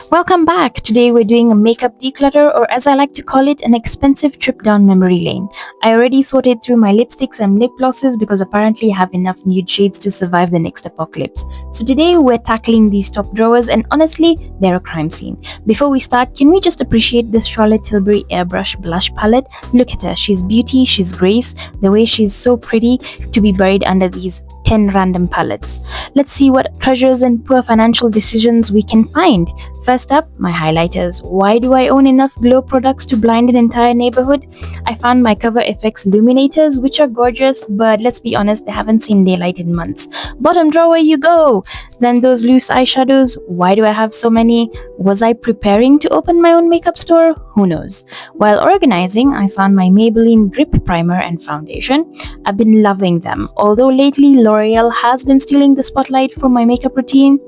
Welcome back. Today we're doing a makeup declutter, or as I like to call it, an expensive trip down memory lane. I already sorted through my lipsticks and lip glosses because apparently I have enough nude shades to survive the next apocalypse. So today we're tackling these top drawers, and honestly, they're a crime scene. Before we start, can we just appreciate this Charlotte Tilbury airbrush blush palette? Look at her. She's beauty, she's grace, the way she's so pretty to be buried under these 10 random palettes. Let's see what treasures and poor financial decisions we can find. First up, my highlighters. Why do I own enough glow products to blind an entire neighborhood? I found my Cover FX Luminators, which are gorgeous, but let's be honest, they haven't seen daylight in months. Bottom drawer you go! Then those loose eyeshadows. Why do I have so many? Was I preparing to open my own makeup store? Who knows? While organizing, I found my Maybelline Grip Primer and Foundation. I've been loving them, although lately L'Oreal has been stealing the spotlight for my makeup routine.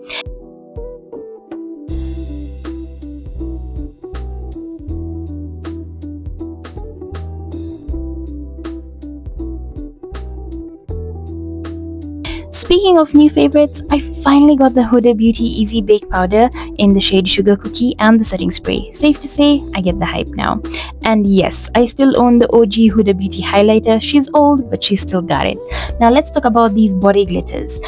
Speaking of new favorites, I finally got the Huda Beauty Easy Bake Powder in the shade Sugar Cookie and the setting spray. Safe to say, I get the hype now. And yes, I still own the OG Huda Beauty highlighter. She's old, but she's still got it. Now let's talk about these body glitters.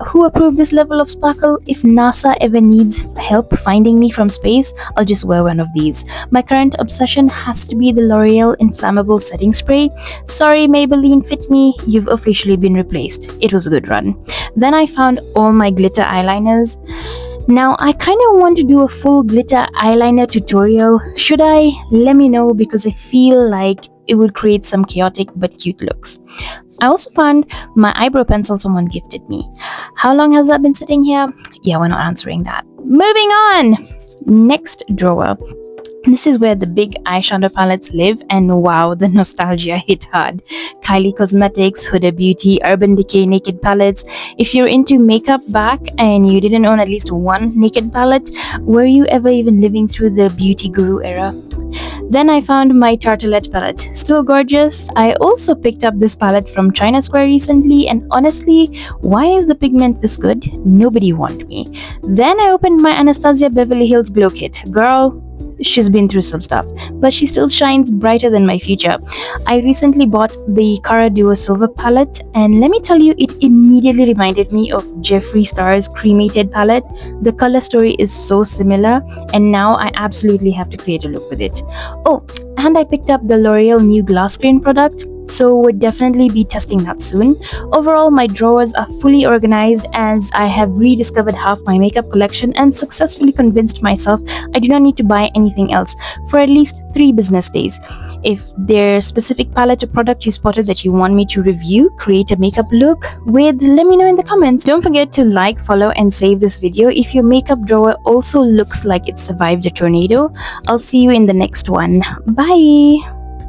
Who approved this level of sparkle? If NASA ever needs help finding me from space, I'll just wear one of these. My current obsession has to be the L'Oreal Inflammable Setting Spray. Sorry Maybelline Fit Me, you've officially been replaced. It was a good run. Then I found all my glitter eyeliners. Now I kind of want to do a full glitter eyeliner tutorial. Should I? Let me know, because I feel like it would create some chaotic but cute looks. I also found my eyebrow pencil someone gifted me. How long has that been sitting here? Yeah, we're not answering that. Moving on! Next drawer. This is where the big eyeshadow palettes live, and wow, the nostalgia hit hard. Kylie Cosmetics, Huda Beauty, Urban Decay Naked Palettes. If you're into makeup back and you didn't own at least one naked palette, were you ever even living through the beauty guru era? Then I found my Tartelette palette. Still gorgeous. I also picked up this palette from China Square recently, and honestly, why is the pigment this good? Nobody warned me. Then I opened my Anastasia Beverly Hills Glow Kit. Girl, she's been through some stuff, but she still shines brighter than my future. I recently bought the Cara Duo Silver palette, and let me tell you, it immediately reminded me of Jeffree Star's Cremated palette. The color story is so similar, and now I absolutely have to create a look with it. Oh, and I picked up the L'Oreal new glass screen product, so we'll definitely be testing that soon. Overall, my drawers are fully organized as I have rediscovered half my makeup collection and successfully convinced myself I do not need to buy anything else for at least 3 business days. If there's specific palette or product you spotted that you want me to review, create a makeup look with, let me know in the comments. Don't forget to like, follow, and save this video if your makeup drawer also looks like it survived a tornado. I'll see you in the next one. Bye!